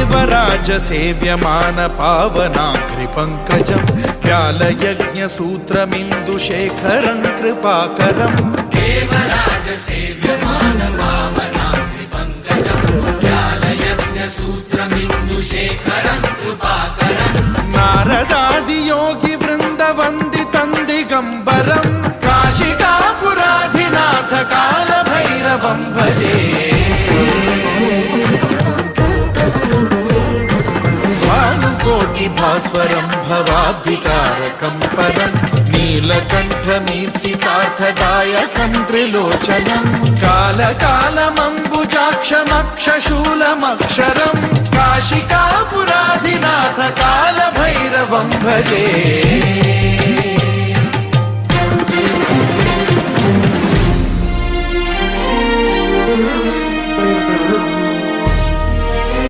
देवराज सेव्यमान पावनाग्रिपङ्कजं व्यालयज्ञसूत्रमिन्दुशेखरं कृपाकरं देवराज सेव्यमान पावनाग्रिपङ्कजं व्यालयज्ञसूत्रमिन्दुशेखरं कृपाकरं नारदादियोगि वृन्दवन्दितं दिगम्बरं काशिकापुराधिनाथ कालभैरवं भजे भास्वरं भवाब्धितारकं परं नीलकण्ठमीप्सितार्थदायकं त्रिलोचनं कालकालमम्बुजाक्षमक्षशूलमक्षरं काशिकापुराधिनाथ कालभैरवं भजे।